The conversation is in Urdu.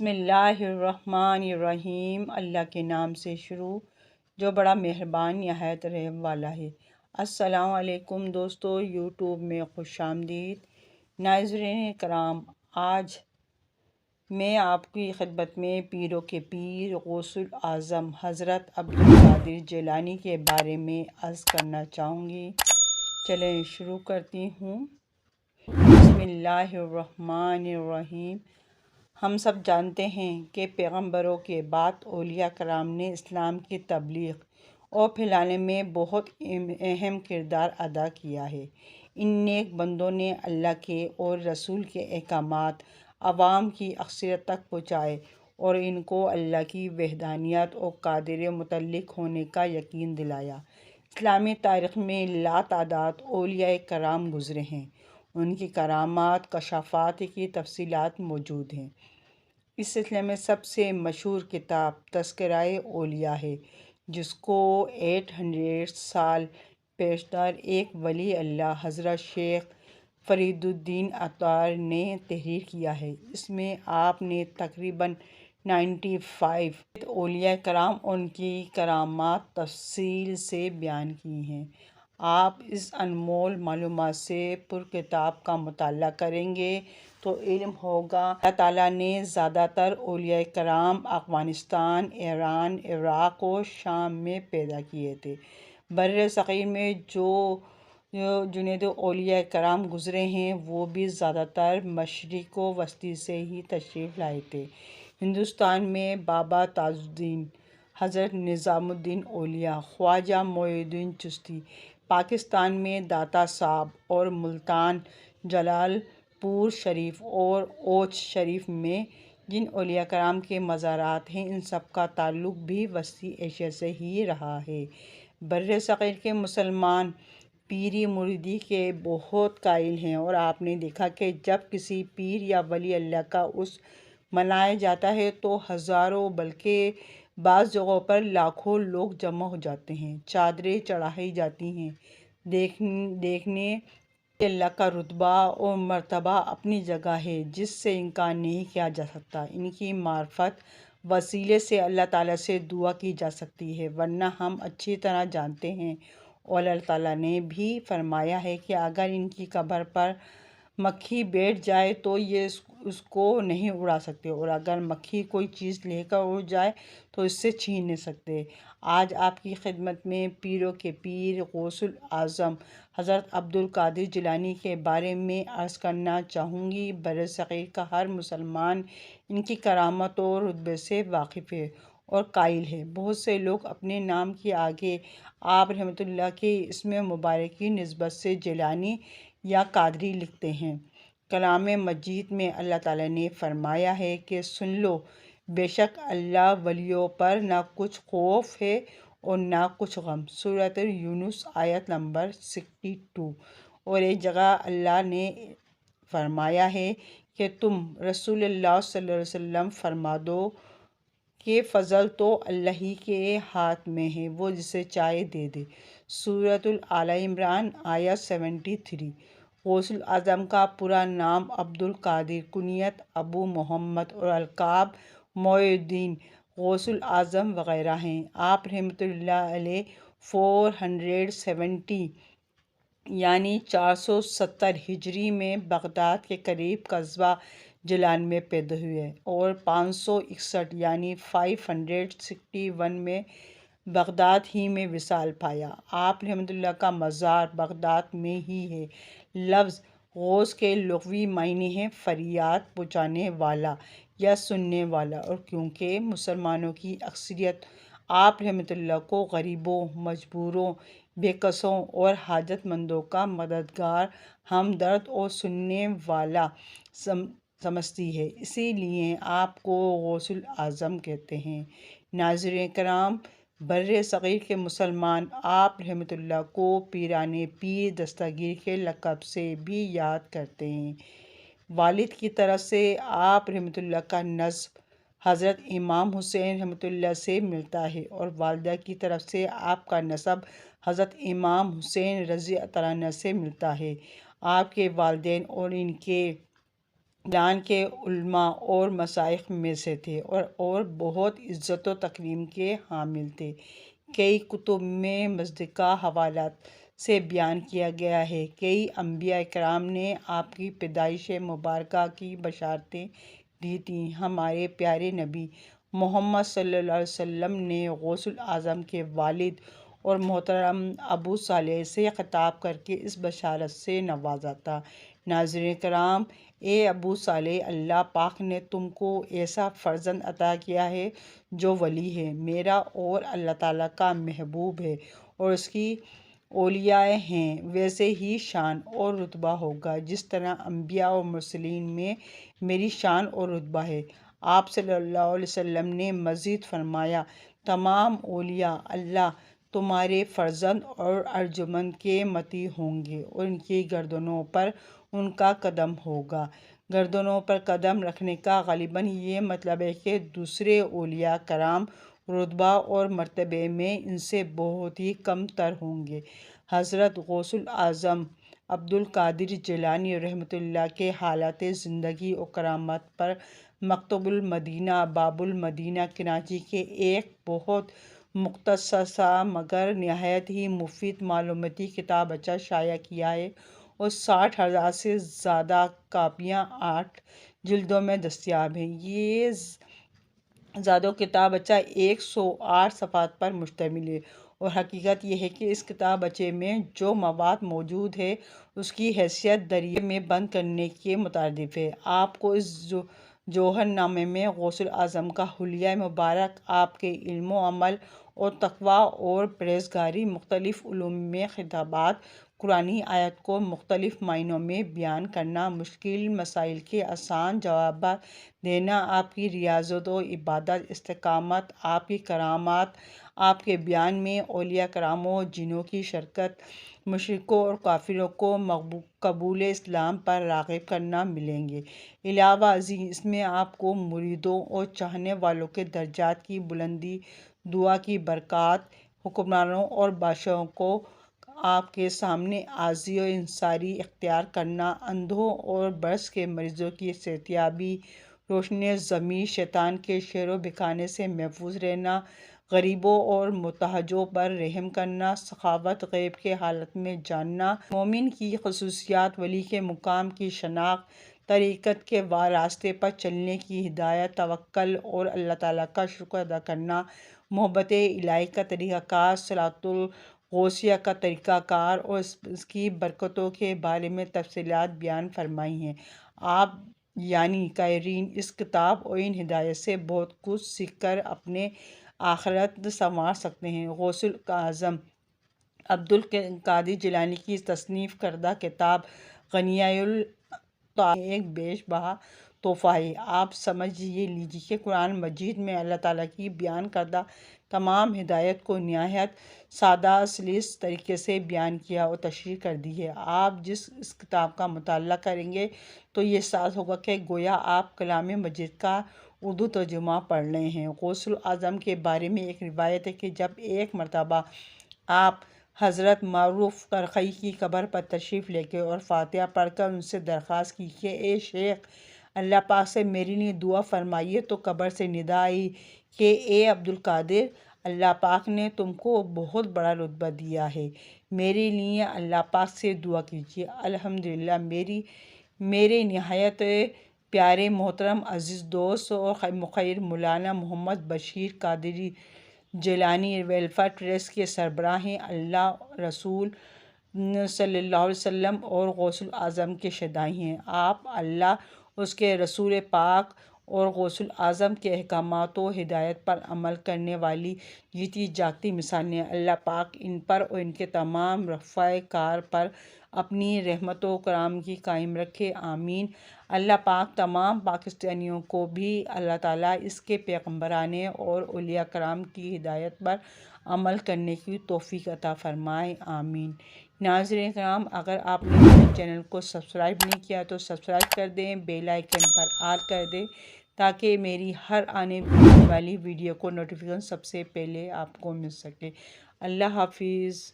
بسم اللہ الرحمن الرحیم۔ اللہ کے نام سے شروع جو بڑا مہربان نہایت رحم والا ہے۔ السلام علیکم دوستو، یوٹیوب میں خوش آمدید۔ ناظرین کرام، آج میں آپ کی خدمت میں پیروں کے پیر غوث الاعظم حضرت عبدالقادر جیلانی کے بارے میں عرض کرنا چاہوں گی۔ چلیں شروع کرتی ہوں۔ بسم اللہ الرحمن الرحیم۔ ہم سب جانتے ہیں کہ پیغمبروں کے بعد اولیاء کرام نے اسلام کی تبلیغ اور پھیلانے میں بہت اہم کردار ادا کیا ہے۔ ان نیک بندوں نے اللہ کے اور رسول کے احکامات عوام کی اکثریت تک پہنچائے اور ان کو اللہ کی وحدانیت اور قادر متعلق ہونے کا یقین دلایا۔ اسلامی تاریخ میں لاتعداد اولیاء کرام گزرے ہیں۔ ان کی کرامات، کشافات کی تفصیلات موجود ہیں۔ اس سلسلے میں سب سے مشہور کتاب تذکرہ اولیاء ہے، جس کو 800 سال پیشتر ایک ولی اللہ حضرت شیخ فرید الدین اطہر نے تحریر کیا ہے۔ اس میں آپ نے تقریباً 95 اولیاء کرام اور ان کی کرامات تفصیل سے بیان کی ہیں۔ آپ اس انمول معلومات سے پرکتاب کا مطالعہ کریں گے تو علم ہوگا اللہ تعالیٰ نے زیادہ تر اولیاء کرام افغانستان، ایران، عراق اور شام میں پیدا کیے تھے۔ بر صغیر میں جو جنید اولیاء کرام گزرے ہیں وہ بھی زیادہ تر مشرق وسطی سے ہی تشریف لائے تھے۔ ہندوستان میں بابا تاج الدین، حضرت نظام الدین اولیاء، خواجہ معین الدین چشتی، پاکستان میں داتا صاحب اور ملتان جلال پور شریف اور اوچھ شریف میں جن اولیاء کرام کے مزارات ہیں، ان سب کا تعلق بھی وسطی ایشیا سے ہی رہا ہے۔ بر صغیر کے مسلمان پیری مریدی کے بہت قائل ہیں اور آپ نے دیکھا کہ جب کسی پیر یا ولی اللہ کا عرس منایا جاتا ہے تو ہزاروں بلکہ بعض جگہوں پر لاکھوں لوگ جمع ہو جاتے ہیں، چادریں چڑھائی جاتی ہیں۔ دیکھنے کہ اللہ کا رتبہ اور مرتبہ اپنی جگہ ہے جس سے انکار نہیں کیا جا سکتا۔ ان کی معرفت وسیلے سے اللہ تعالیٰ سے دعا کی جا سکتی ہے، ورنہ ہم اچھی طرح جانتے ہیں اور اللہ تعالیٰ نے بھی فرمایا ہے کہ اگر ان کی قبر پر مکھی بیٹھ جائے تو یہ اس کو نہیں اڑا سکتے، اور اگر مکھی کوئی چیز لے کر اڑ جائے تو اس سے چھین نہیں سکتے۔ آج آپ کی خدمت میں پیروں کے پیر غوث الاعظم حضرت عبدالقادر جیلانی کے بارے میں عرض کرنا چاہوں گی۔ بر صغیر کا ہر مسلمان ان کی کرامت اور رتبے سے واقف ہے اور قائل ہے۔ بہت سے لوگ اپنے نام کے آگے آپ رحمۃ اللہ کے اسم مبارک کی نسبت سے جیلانی یا قادری لکھتے ہیں۔ کلام مجید میں اللہ تعالیٰ نے فرمایا ہے کہ سن لو، بے شک اللہ ولیوں پر نہ کچھ خوف ہے اور نہ کچھ غم۔ سورۃ یونس آیت نمبر 62۔ اور ایک جگہ اللہ نے فرمایا ہے کہ تم رسول اللہ صلی اللہ علیہ وسلم فرما دو کہ فضل تو اللہ ہی کے ہاتھ میں ہے، وہ جسے چاہے دے دے۔ سورۃ آل عمران آیت 73۔ غوث الاعظم کا پورا نام عبدالقادر، کنیت ابو محمد اور القاب معین الدین، غوث الاعظم وغیرہ ہیں۔ آپ رحمۃ اللہ علیہ 470 یعنی 470 ہجری میں بغداد کے قریب قصبہ جیلان میں پیدا ہوئے اور 561 یعنی 561 میں بغداد ہی میں وصال پایا۔ آپ رحمۃ اللہ کا مزار بغداد میں ہی ہے۔ لفظ غوث کے لغوی معنی ہے فریاد پہنچانے والا یا سننے والا، اور کیونکہ مسلمانوں کی اکثریت آپ رحمۃ اللہ کو غریبوں، مجبوروں، بے کسوں اور حاجت مندوں کا مددگار، ہمدرد اور سننے والا سمجھتی ہے، اسی لیے آپ کو غوث الاعظم کہتے ہیں۔ ناظرین کرام، بر صغیر کے مسلمان آپ رحمۃ اللہ کو پیران پیر دستگیر کے لقب سے بھی یاد کرتے ہیں۔ والد کی طرف سے آپ رحمۃ اللہ کا نسب حضرت امام حسین رحمۃ اللہ سے ملتا ہے اور والدہ کی طرف سے آپ کا نسب حضرت امام حسین رضی اللہ عنہ سے ملتا ہے۔ آپ کے والدین اور ان کے ایران کے علماء اور مشائخ میں سے تھے اور بہت عزت و تکریم کے حامل تھے۔ کئی کتب میں مصداقہ حوالات سے بیان کیا گیا ہے کہ کئی انبیاء کرام نے آپ کی پیدائش مبارکہ کی بشارتیں دی تھیں۔ ہمارے پیارے نبی محمد صلی اللہ علیہ وسلم نے غوث اعظم کے والد اور محترم ابو صالح سے خطاب کر کے اس بشارت سے نوازا تھا۔ ناظرین کرام، اے ابو صالح، اللہ پاک نے تم کو ایسا فرزند عطا کیا ہے جو ولی ہے میرا اور اللہ تعالیٰ کا محبوب ہے اور اس کی اولیاء ہیں، ویسے ہی شان اور رتبہ ہوگا جس طرح انبیاء اور مرسلین میں میری شان اور رتبہ ہے۔ آپ صلی اللہ علیہ وسلم نے مزید فرمایا، تمام اولیاء اللہ تمہارے فرزند اور ارجمند کے مطیع ہوں گے اور ان کی گردنوں پر ان کا قدم ہوگا۔ گردنوں پر قدم رکھنے کا غالباً یہ مطلب ہے کہ دوسرے اولیاء کرام رتبہ اور مرتبے میں ان سے بہت ہی کم تر ہوں گے۔ حضرت غوث اعظم عبد القادر جیلانی رحمۃ اللہ کے حالات زندگی و کرامات پر مکتوب المدینہ باب المدینہ کراچی کے ایک بہت مختصر مگر نہایت ہی مفید معلوماتی کتابچہ شائع کیا ہے اور 60,000 سے زیادہ کاپیاں 8 جلدوں میں دستیاب ہیں۔ یہ زادو کتابچہ 108 صفحات پر مشتمل ہے اور حقیقت یہ ہے کہ اس کتابچے میں جو مواد موجود ہے اس کی حیثیت دریا میں بند کرنے کے مترادف ہے۔ آپ کو اس جوہر نامے میں غوث اعظم کا حلیہ مبارک، آپ کے علم و عمل اور تقویٰ اور پرہیزگاری، مختلف علوم میں خطابات، قرآنی آیات کو مختلف معنوں میں بیان کرنا، مشکل مسائل کے آسان جوابات دینا، آپ کی ریاضت و عبادت، استقامت، آپ کی کرامات، آپ کے بیان میں اولیاء کرام و جنوں کی شرکت، مشرکوں اور کافروں کو قبول اسلام پر راغب کرنا ملیں گے۔ علاوہ ازیں اس میں آپ کو مریدوں اور چاہنے والوں کے درجات کی بلندی، دعا کی برکات، حکمرانوں اور بادشاہوں کو آپ کے سامنے عاجزی و انکساری اختیار کرنا، اندھوں اور برس کے مریضوں کی صحتیابی، روشن ضمیر، شیطان کے شر و بکھانے سے محفوظ رہنا، غریبوں اور محتاجوں پر رحم کرنا، سخاوت، غیب کے حالات میں جاننا، مومن کی خصوصیات، ولی کے مقام کی شناخت، طریقت کے راستے پر چلنے کی ہدایت، توکل اور اللہ تعالیٰ کا شکر ادا کرنا، محبت الہی کا طریقہ کار، صلاۃ الغوثیہ کا طریقہ کار اور اس کی برکتوں کے بارے میں تفصیلات بیان فرمائی ہیں۔ آپ یعنی قارئین اس کتاب اور ان ہدایات سے بہت کچھ سیکھ کر اپنے آخرت سنوار سکتے ہیں۔ غوث اعظم عبد القادر جیلانی کی تصنیف کردہ کتاب غنیہ الطاعات ایک بیش بہا تحفہ ہے۔ آپ سمجھ لیجیے کہ قرآن مجید میں اللہ تعالیٰ کی بیان کردہ تمام ہدایات کو نہایت سادہ سلیس طریقے سے بیان کیا اور تشریح کر دی ہے۔ آپ جس اس کتاب کا مطالعہ کریں گے تو یہ احساس ہوگا کہ گویا آپ کلام مجید کا اردو ترجمہ پڑھ رہے ہیں۔ غوث اعظم کے بارے میں ایک روایت ہے کہ جب ایک مرتبہ آپ حضرت معروف کرخی کی قبر پر تشریف لے گئے اور فاتحہ پڑھ کر ان سے درخواست کی کہ اے شیخ، اللہ پاک سے میرے لیے دعا فرمائیے، تو قبر سے ندا آئی کہ اے عبد القادر، اللہ پاک نے تم کو بہت بڑا رتبہ دیا ہے، میرے لیے اللہ پاک سے دعا کیجیے۔ الحمدللہ، میرے نہایت پیارے محترم عزیز دوست اور مخیر مولانا محمد بشیر قادری جیلانی ویلفیئر ٹرسٹ کے سربراہ ہیں۔ اللہ رسول صلی اللہ علیہ وسلم اور غوث اعظم کے شہدائی ہیں۔ آپ اللہ، اس کے رسول پاک اور غوث اعظم کے احکامات و ہدایات پر عمل کرنے والی جیتی جاگتی مثالیں ہیں۔ اللہ پاک ان پر اور ان کے تمام رفقائے کار پر اپنی رحمت و کرم کی قائم رکھے، آمین۔ اللہ پاک تمام پاکستانیوں کو بھی اللہ تعالیٰ اس کے پیغمبران اور اولیاء کرام کی ہدایت پر عمل کرنے کی توفیق عطا فرمائے، آمین۔ ناظرین کرام، اگر آپ نے میرے چینل کو سبسکرائب نہیں کیا تو سبسکرائب کر دیں، بیل آئیکن پر آل کر دیں تاکہ میری ہر آنے والی ویڈیو کو نوٹیفیکیشن سب سے پہلے آپ کو مل سکے۔ اللہ حافظ۔